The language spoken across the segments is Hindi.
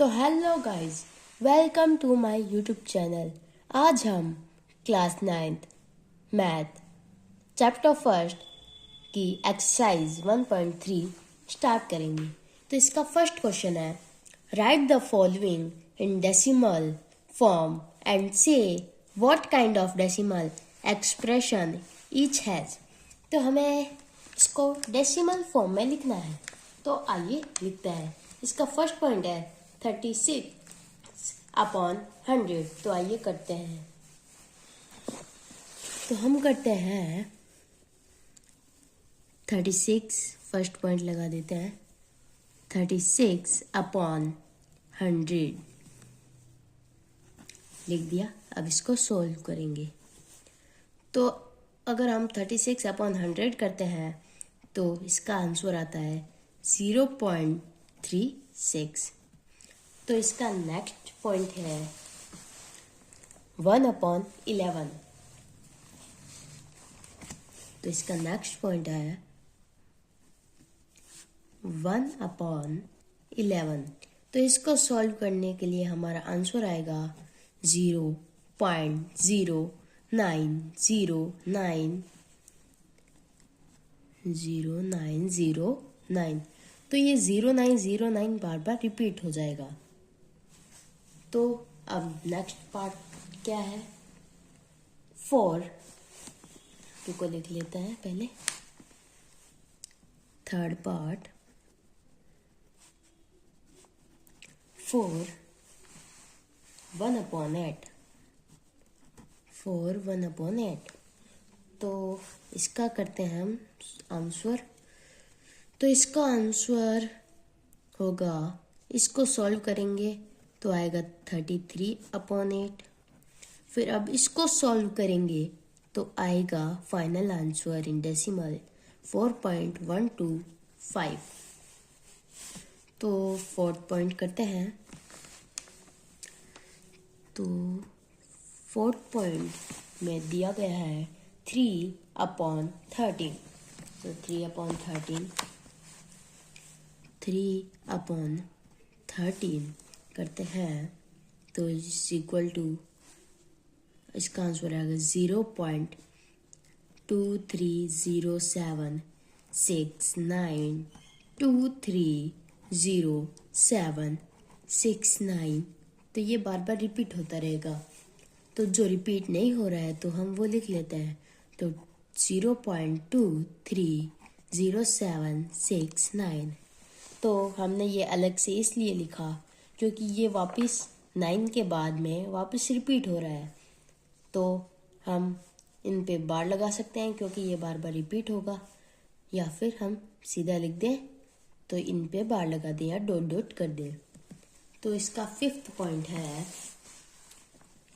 तो hello guys, welcome to my YouTube channel. आज हम class 9th math chapter first की एक्सरसाइज 1.3 स्टार्ट करेंगे। तो इसका फर्स्ट क्वेश्चन है, write the following in decimal form and say what kind of decimal expression each has. तो हमें इसको डेसिमल फॉर्म में लिखना है, तो आइए लिखते हैं। इसका फर्स्ट पॉइंट है 36/100। तो आइए करते हैं। तो हम करते हैं 36, फर्स्ट पॉइंट लगा देते हैं 36/100 लिख दिया। अब इसको सोल्व करेंगे। तो अगर हम 36/100 करते हैं तो इसका आंसर आता है 0.36। तो इसका नेक्स्ट पॉइंट है 1/11। तो इसका नेक्स्ट पॉइंट है 1/11। तो इसको सॉल्व करने के लिए हमारा आंसर आएगा 0.090909। तो ये 0909 बार बार रिपीट हो जाएगा। तो अब नेक्स्ट पार्ट क्या है, 4 को लिख लेते हैं पहले। Third part 4 1/8। 4 1/8। तो इसका करते हैं हम आंसर। तो इसका आंसर होगा, इसको सॉल्व करेंगे तो आएगा 33/8। फिर अब इसको सॉल्व करेंगे तो आएगा फाइनल आंसर इन डेसिमल 4.125। तो फोर्थ पॉइंट करते हैं। तो फोर्थ पॉइंट में दिया गया है 3/13। तो 3/13 करते हैं तो इज इक्वल टू, इसका आंसर आएगा 0.230769230769। तो ये बार बार रिपीट होता रहेगा। तो जो रिपीट नहीं हो रहा है तो हम वो लिख लेते हैं। तो 0.230769। तो हमने ये अलग से इसलिए लिखा क्योंकि ये वापस 9 के बाद में वापस रिपीट हो रहा है। तो हम इन पे बार लगा सकते हैं क्योंकि ये बार बार रिपीट होगा, या फिर हम सीधा लिख दें तो इन पे बार लगा दें या डॉट डॉट कर दें। तो इसका फिफ्थ पॉइंट है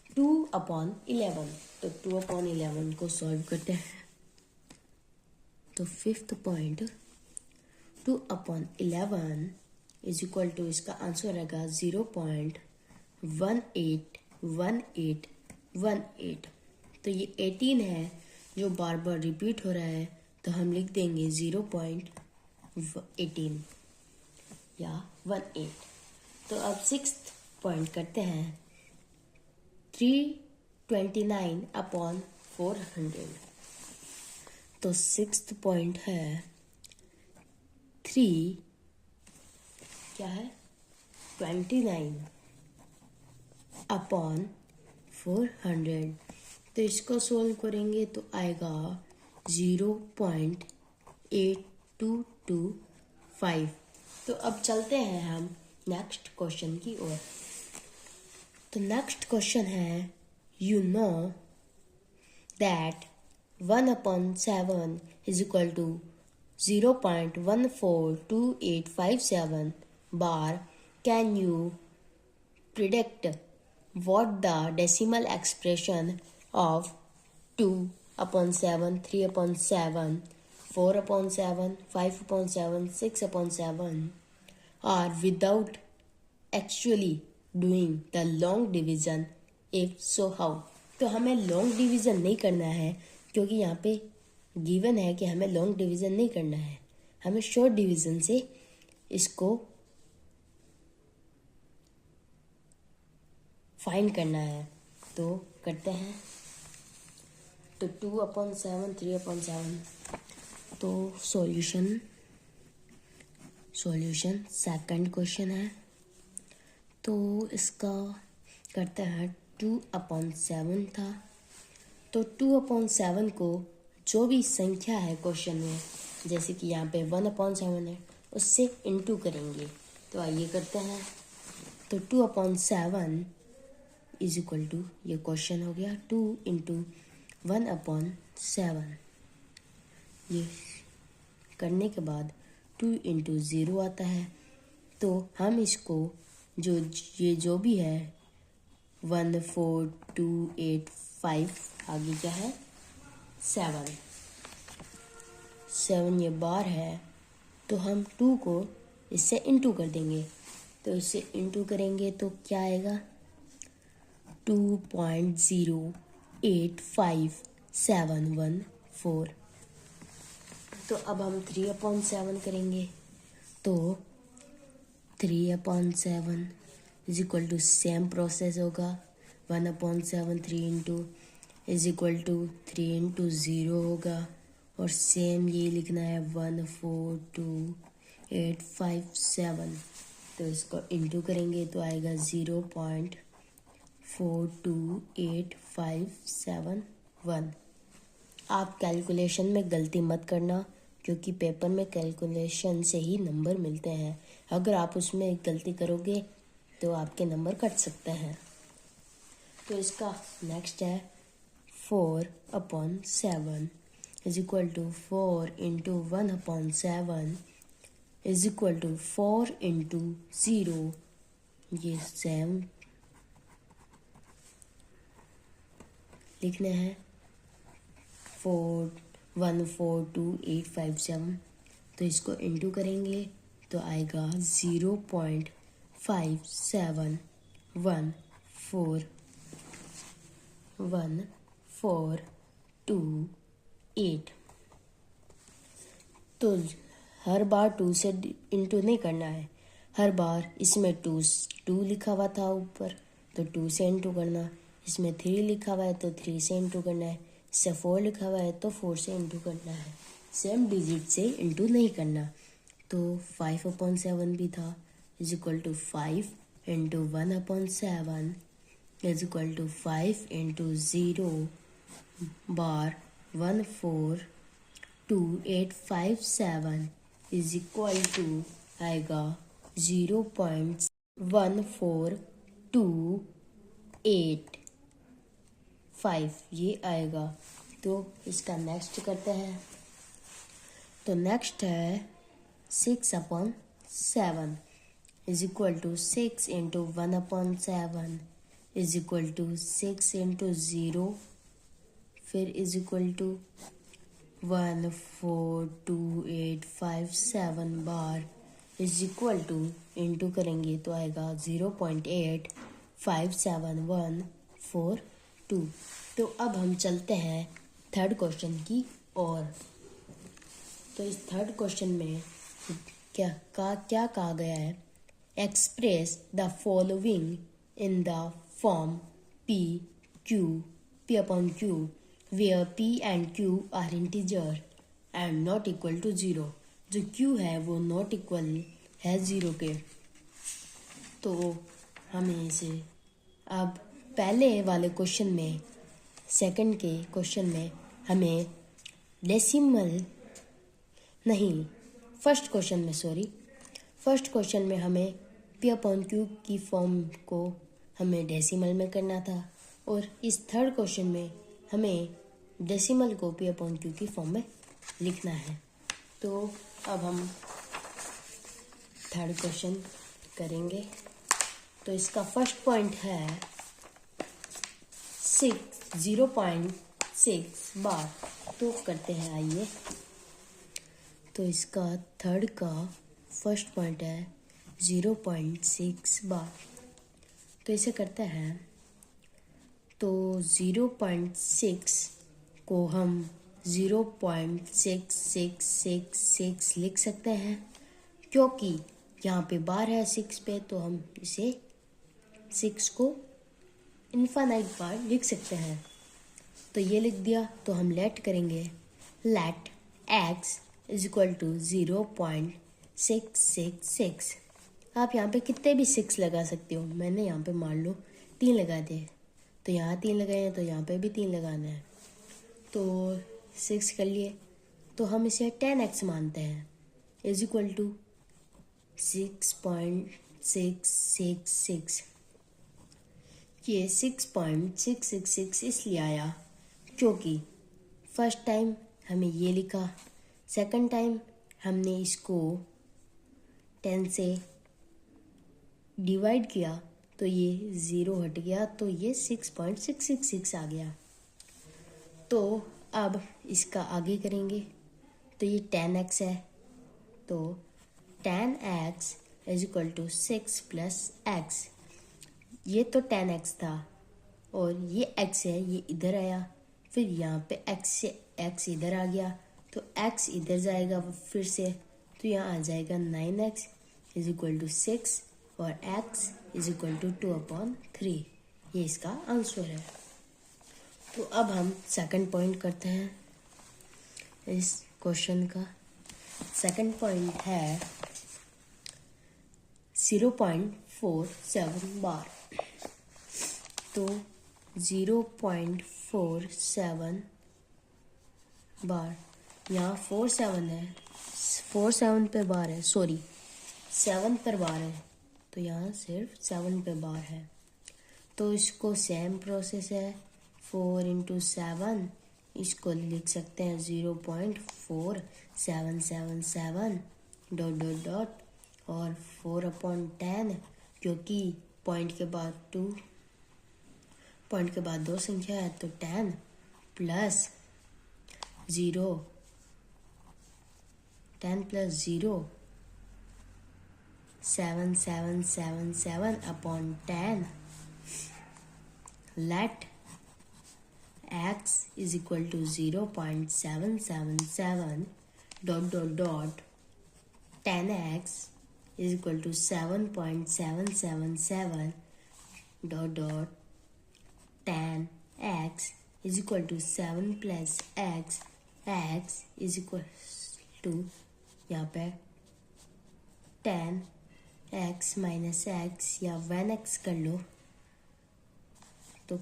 2/11। तो 2/11 को सॉल्व करते हैं। तो fifth point 2/11 is equal to, इसका आंसर रहेगा 0.181818। तो ये 18 है जो बार बार रिपीट हो रहा है, तो हम लिख देंगे 0.18 या 18। तो अब सिक्स्थ पॉइंट करते हैं 329/400। तो सिक्स्थ पॉइंट है 3 क्या है 29/400। तो इसको सोल्व करेंगे तो आएगा 0.8225। तो अब चलते हैं हम नेक्स्ट क्वेश्चन की ओर। तो नेक्स्ट क्वेश्चन है, you know that 1/7 is equal to 0.142857 bar. Can you predict what the decimal expression of 2/7, 3/7, 4/7, 5/7, 6/7 are without actually doing the long division? If so, how? तो हमें लॉन्ग डिवीज़न नहीं करना है क्योंकि यहाँ पे गिवन है कि हमें लॉन्ग डिवीज़न नहीं करना है, हमें शॉर्ट डिवीज़न से इसको फाइंड करना है। तो करते हैं। तो 2/7, 3/7। तो सॉल्यूशन सेकंड क्वेश्चन है। तो इसका करते हैं। 2/7 था, तो 2/7 को जो भी संख्या है क्वेश्चन में, जैसे कि यहाँ पे 1/7 है, उससे इंटू करेंगे। तो आइए करते हैं। तो 2/7 इज इक्वल टू, ये क्वेश्चन हो गया 2 इंटू 1/7। ये करने के बाद 2 इंटू 0 आता है। तो हम इसको जो भी है 1 4 2 8 5 आगे क्या है 7 ये बार है। तो हम 2 को इससे इंटू कर देंगे। तो इससे इंटू करेंगे तो क्या आएगा 2.085714। तो अब हम 3/7 करेंगे। तो 3/7 is equal to same process होगा 1/7 3 into is equal to 3 into 0 होगा। और सेम ये लिखना है 142.857। तो इसको इंटू करेंगे तो आएगा 0.428571। आप कैलकुलेशन में गलती मत करना, क्योंकि पेपर में कैलकुलेशन से ही नंबर मिलते हैं। अगर आप उसमें गलती करोगे तो आपके नंबर कट सकते हैं। तो इसका नेक्स्ट है 4/7 is equal to 4 into 1/7 is equal to 4 into 0। ये सेम लिखने हैं 142.857। तो इसको इंटू करेंगे तो आएगा 0.571428। तो हर बार 2 से इंटू नहीं करना है। हर बार इसमें 2 लिखा हुआ था ऊपर, तो 2 से इंटू करना। इसमें 3 लिखा हुआ है तो 3 से इंटू करना है। इससे 4 लिखा हुआ है तो 4 से इंटू करना है। सेम डिजिट से इंटू नहीं करना। तो 5/7 भी था is equal to 5 into 1/7 is equal to 5 into 0 bar 142.857 is equal to आएगा 0.14285 ये आएगा। तो इसका नेक्स्ट करते हैं। तो नेक्स्ट है 6/7 is equal to 6 into 1/7 is equal to 6 into 0 फिर is equal to 142.857 bar is equal to into करेंगे तो आएगा 0.857142। तो अब हम चलते हैं थर्ड क्वेश्चन की ओर। तो इस थर्ड क्वेश्चन में क्या कहा गया है, express the following in the form P upon Q where P and Q are integer and not equal to 0। जो Q है वो नॉट इक्वल है 0 के। तो हमें इसे अब पहले वाले क्वेश्चन में, सेकंड के क्वेश्चन में हमें डेसिमल नहीं, फर्स्ट क्वेश्चन में हमें P अपॉन Q की फॉर्म को हमें डेसिमल में करना था, और इस थर्ड क्वेश्चन में हमें डेसिमल को P अपॉन Q की फॉर्म में लिखना है। तो अब हम थर्ड क्वेश्चन करेंगे। तो इसका फर्स्ट पॉइंट है 0.6 बार। तो करते हैं आइए। तो इसका थर्ड का फर्स्ट पॉइंट है 0.6 बार। तो इसे करते हैं। तो 0.6 को हम 0.6666 लिख सकते हैं, क्योंकि यहाँ पे बार है 6 पे, तो हम इसे 6 को इन्फानाइट बार लिख सकते हैं। तो ये लिख दिया, तो हम लेट करेंगे, let x is equal to 0.666। आप यहाँ पे कितने भी 6 लगा सकते हो, मैंने यहाँ पे मान लो 3 लगा दिए, तो यहाँ 3 लगाए हैं तो यहाँ पे भी 3 लगाना है, तो 6 कर लिए। तो हम इसे 10x मानते हैं, इज इक्वल टू 6.666। ये 6.666 इसलिए आया क्योंकि फर्स्ट टाइम हमें ये लिखा, सेकंड टाइम हमने इसको 10 से डिवाइड किया तो ये 0 हट गया, तो ये 6.666 आ गया। तो अब इसका आगे करेंगे, तो ये 10x है, तो 10x is equal to 6 plus x। ये तो 10x था और ये x है, ये इधर आया, फिर यहाँ पे x से x इधर आ गया, तो x इधर जाएगा फिर से, तो यहाँ आ जाएगा 9x इज इक्वल टू 6 और x इज इक्वल टू 2/3। ये इसका आंसर है। तो अब हम सेकंड पॉइंट करते हैं इस क्वेश्चन का। सेकंड पॉइंट है 0.47 बार। तो 0.47 बार, यहाँ 47 है, 47 पे बार है, सॉरी 7 पर बार है, तो यहाँ सिर्फ 7 पे बार है। तो इसको सेम प्रोसेस है, 4 इंटू 7, इसको लिख सकते हैं 0.4777 डॉट डॉट डॉट और 4/10, क्योंकि पॉइंट के बाद 2 संख्या है, तो 10 plus 0, 7777/10 let x is equal to 0.777 dot dot dot 10x is equal to 7.777 dot dot 10x is equal to 7 plus x is equal to यहाँ पे 10x minus x या 1x कर लो तो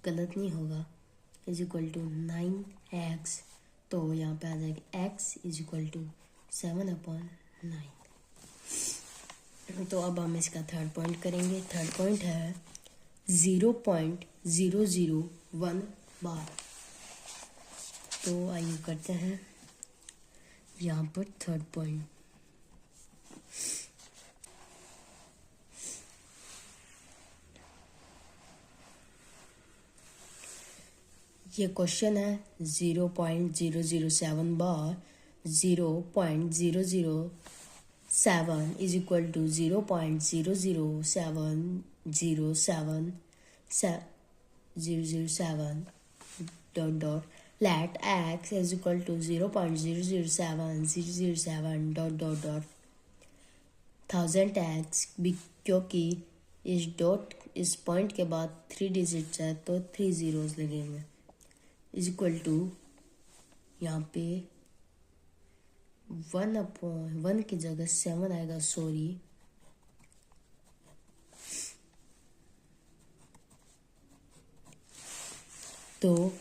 गलत नहीं होगा, इज इक्वल टू 9x, तो यहाँ पे आ जाएगा x इज इक्वल टू 7/9। तो अब हम इसका थर्ड पॉइंट करेंगे। थर्ड पॉइंट है 0.001 बार। तो आइए करते हैं यहाँ पर थर्ड पॉइंट। ये क्वेश्चन है 0.007 bar 0.007 is equal to 0.007 dot dot let x is equal to 0.007 dot dot dot 1000x, क्योंकि इस पॉइंट के बाद 3 डिजिट्स है तो 3 zeros लगेंगे, इज इक्वल टू यहाँ पे 1/1 की जगह 7 आएगा, सॉरी तो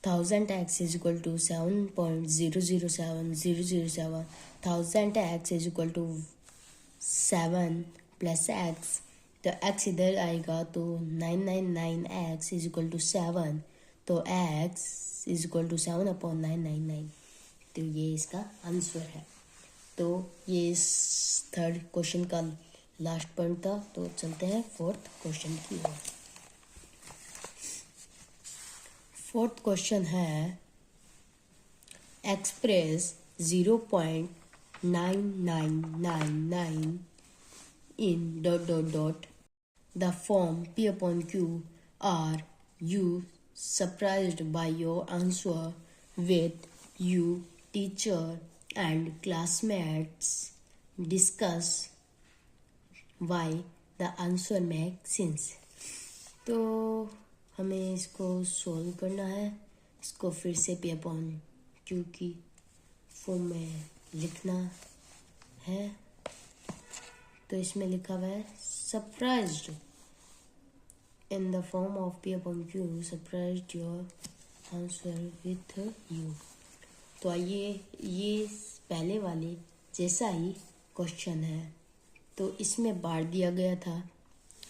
1000x is equal to 7.007 1000x is equal to 7 plus x, तो x इधर आएगा तो 999x is equal to 7, तो x is equal to 7/999। तो ये इसका आंसर है। तो ये इस थर्ड क्वेश्चन का लास्ट पॉइंट था। तो चलते हैं फोर्थ क्वेश्चन की ओर। फोर्थ क्वेश्चन है express 0.9999 in dot dot dot the form p/q. Are you surprised by your answer with you teacher and classmates discuss why the answer makes sense? तो हमें इसको सॉल्व करना है, इसको फिर से P अपॉन Q की फॉर्म में लिखना है। तो इसमें लिखा हुआ है surprised in the form of P upon Q, surprised your answer with you. तो आइए, ये पहले वाले जैसा ही क्वेश्चन है। तो इसमें बार दिया गया था,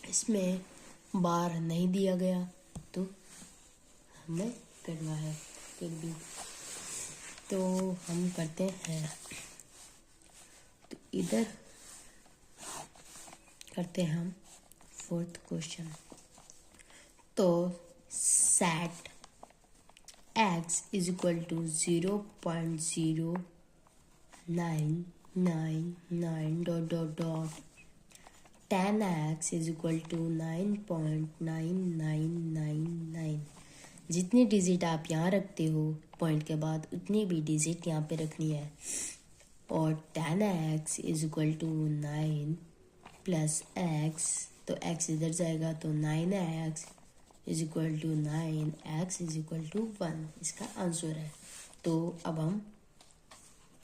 इसमें बार नहीं दिया गया, तो हमें करना है फिर भी। तो हम करते हैं, तो इधर करते हैं हम फोर्थ क्वेश्चन। तो set x is equal to 0.0999 dot dot dot 10x is equal to 9.9999। जितनी डिजिट आप यहाँ रखते हो पॉइंट के बाद, उतनी भी डिजिट यहाँ पे रखनी है। और 10x is equal to 9 plus x, तो x इधर जाएगा तो 9x is equal to 9x is equal to 1 इसका आंसर है। तो अब हम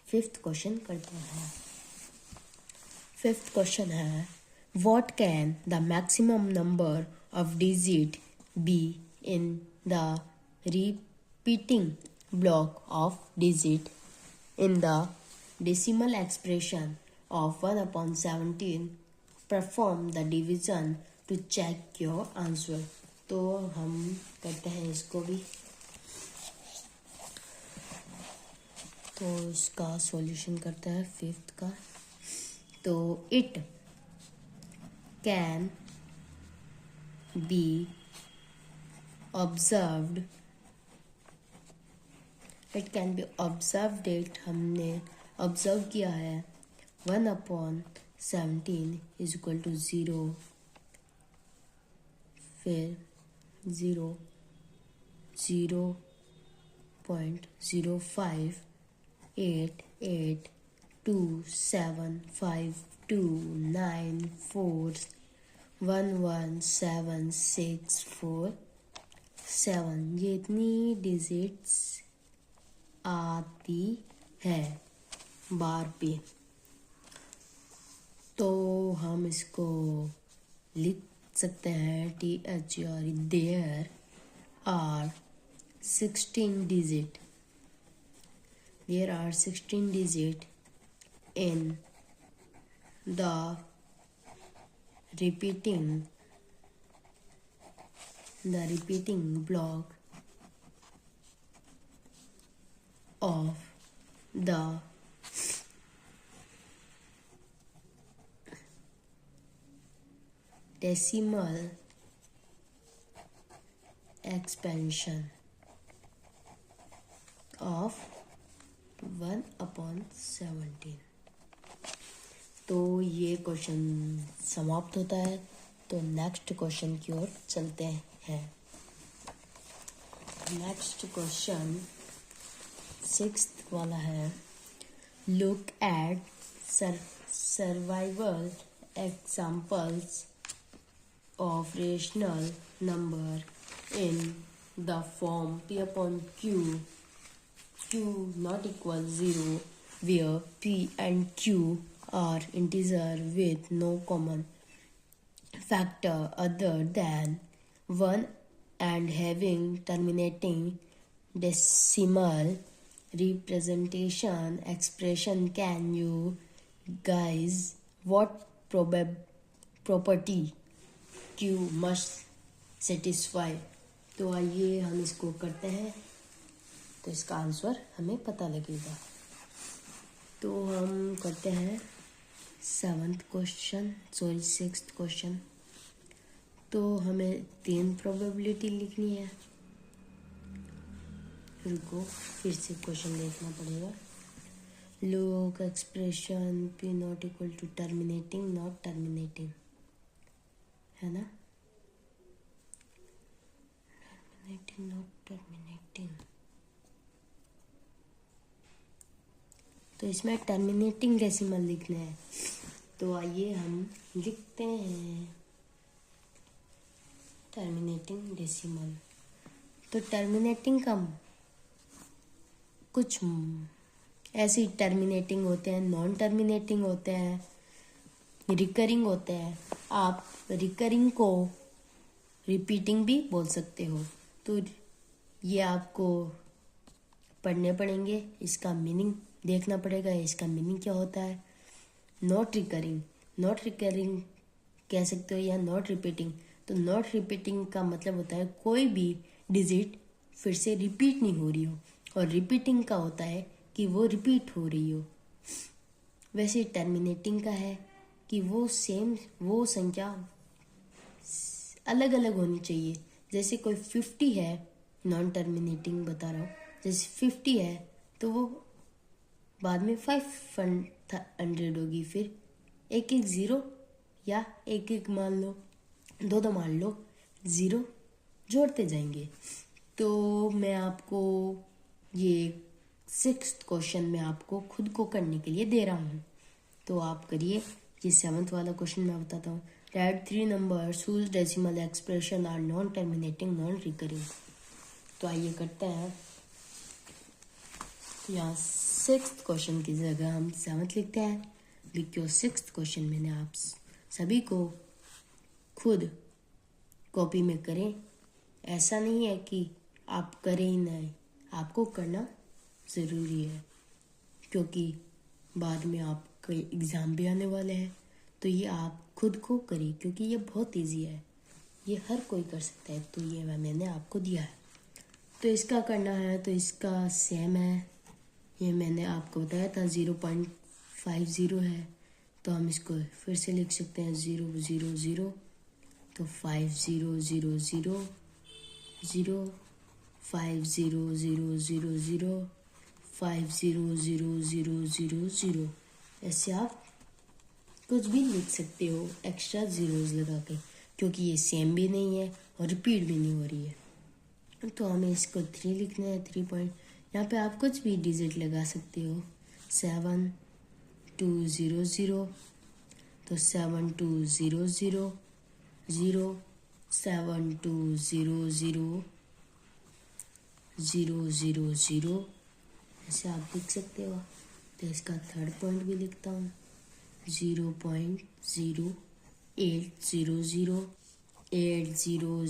फिफ्थ क्वेश्चन करते हैं। फिफ्थ क्वेश्चन है, what can the maximum number of digit be in the repeating block of digit in the decimal expression of 1 upon 17? Perform the division to check your answer. तो हम करते हैं इसको भी। तो इसका सॉल्यूशन करते हैं फिफ्थ का। तो it can be observed, it can be observed that हमने ऑब्जर्व किया है 1 upon 17 इज इक्वल टू 0, फिर 0 0.88275294117647, ये इतनी डिजिट्स आती है बार पे। तो हम इसको लिख सकते हैं THR, there are 16 digit, there are 16 digit in the repeating block of the decimal expansion of 1 upon 17। तो ये क्वेश्चन समाप्त होता है। तो नेक्स्ट क्वेश्चन की ओर चलते हैं। नेक्स्ट क्वेश्चन सिक्स्थ वाला है, look at survival examples of rational number in the form P upon Q not equal 0, where P and Q are integer with no common factor other than 1 and having terminating decimal representation expression. Can you guys what property Q must satisfy? तो आइए हम इसको करते हैं, तो इसका आंसर हमें पता लगेगा। तो हम करते हैं सिक्स्थ क्वेश्चन। तो हमें 3 प्रोबेबिलिटी लिखनी है। रुको, फिर से क्वेश्चन देखना पड़ेगा। Look expression P not equal to terminating not terminating, है ना, टर्मिनेटिंग नॉट टर्मिनेटिंग। तो इसमें टर्मिनेटिंग डेसिमल लिखना है। तो आइए हम लिखते हैं टर्मिनेटिंग डेसिमल। तो टर्मिनेटिंग का कुछ ऐसे टर्मिनेटिंग होते हैं, नॉन टर्मिनेटिंग होते हैं, रिकरिंग होते हैं। आप रिकरिंग को रिपीटिंग भी बोल सकते हो। तो ये आपको पढ़ने पड़ेंगे, इसका मीनिंग देखना पड़ेगा, इसका मीनिंग क्या होता है। नॉट रिकरिंग कह सकते हो या नॉट रिपीटिंग। तो नॉट रिपीटिंग का मतलब होता है कोई भी डिजिट फिर से रिपीट नहीं हो रही हो, और रिपीटिंग का होता है कि वो रिपीट हो रही हो। वैसे टर्मिनेटिंग का है कि वो संख्या अलग अलग होनी चाहिए। जैसे कोई 50 है, नॉन टर्मिनेटिंग बता रहा हूँ, जैसे 50 है तो वो बाद में 500 होगी, फिर एक एक ज़ीरो या एक मान लो, दो मान लो, ज़ीरो जोड़ते जाएंगे। तो मैं आपको ये 6th क्वेश्चन में आपको खुद को करने के लिए दे रहा हूँ, तो आप करिए। ये 7th वाला क्वेश्चन मैं बताता हूँ। Write 3 numbers whose decimal expression are non terminating non recurring. तो आइए करते हैं। यहाँ 6th क्वेश्चन की जगह हम 7th लिखते हैं, बिकॉज 6th क्वेश्चन मैंने आप सभी को खुद कॉपी में करें। ऐसा नहीं है कि आप करें ही नहीं, आपको करना ज़रूरी है, क्योंकि बाद में आपके एग्ज़ाम भी आने वाले हैं। तो ये आप खुद को करिए, क्योंकि ये बहुत इजी है, ये हर कोई कर सकता है। तो ये मैंने आपको दिया है। तो इसका करना है, तो इसका सेम है, ये मैंने आपको बताया था 0.50 है। तो हम इसको फिर से लिख सकते हैं 0 0 0, तो 5 0 0 0 0, 5 0 0 0 0, 5 0 0 0 0 0। ऐसे आप कुछ भी लिख सकते हो एक्स्ट्रा ज़ीरोज़ लगा के, क्योंकि ये सेम भी नहीं है और रिपीट भी नहीं हो रही है। तो हमें इसको 3 लिखना है, 3 पॉइंट। यहाँ पे आप कुछ भी डिजिट लगा सकते हो, 7 2 0 0, तो 7 2 0 0 0, 7 2 0 0 0 0 0, ऐसे आप लिख सकते हो। तो इसका 3rd पॉइंट भी लिखता हूँ, 0.0800 8 0 0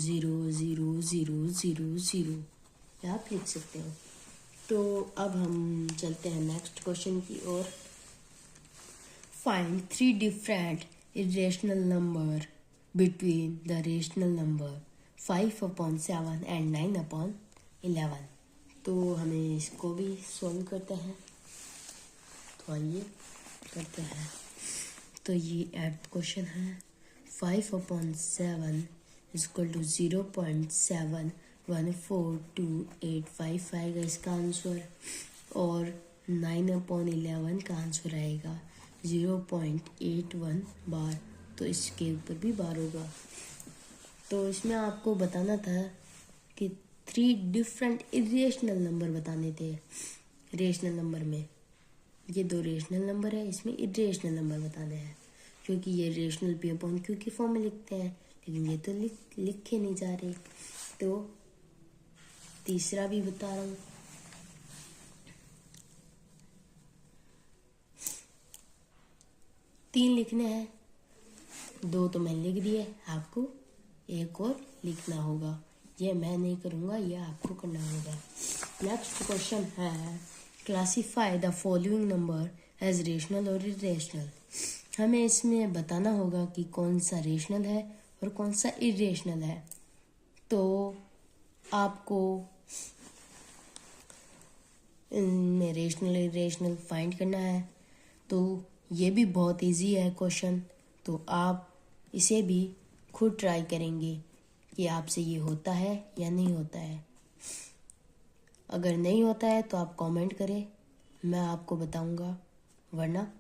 0 0 0 0, आप लिख सकते हो। तो अब हम चलते हैं नेक्स्ट क्वेश्चन की ओर। Find 3 different irrational number between the rational number 5/7 and 9/11। तो हमें इसको भी सॉल्व करते हैं, तो आइए करते हैं। तो ये 8th क्वेश्चन है। 5/7 = 0.714285 इसका आंसर, और 9/11 का आंसर आएगा 0.81 बार। तो इसके ऊपर भी बार होगा। तो इसमें आपको बताना था कि 3 डिफरेंट इरेशनल नंबर बताने थे। रेशनल नंबर में ये 2 रेशनल नंबर है, इसमें इरेशनल नंबर बताने हैं, क्योंकि ये रेशनल P/Q की फॉर्म में लिखते हैं, लेकिन ये तो लिखे नहीं जा रहे। तो तीसरा भी बता रहा हूँ। तीन लिखने हैं, 2 तो मैंने लिख दिए, आपको एक और लिखना होगा। ये मैं नहीं करूँगा, ये आपको करना होगा। नेक्स्ट क्वेश्चन है, classify the following number as rational और इरेशनल। हमें इसमें बताना होगा कि कौन सा रेशनल है और कौन सा इरेशनल है। तो आपको इनमें रेशनल इरेशनल फाइंड करना है। तो ये भी बहुत इजी है क्वेश्चन, तो आप इसे भी खुद ट्राई करेंगे कि आपसे ये होता है या नहीं होता है। अगर नहीं होता है तो आप कमेंट करें, मैं आपको बताऊंगा, वरना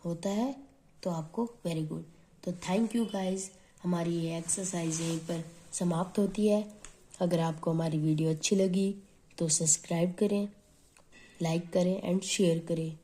होता है तो आपको वेरी गुड। तो थैंक यू गाइस, हमारी ये एक्सरसाइज यहीं पर समाप्त होती है। अगर आपको हमारी वीडियो अच्छी लगी तो सब्सक्राइब करें, लाइक करें एंड शेयर करें।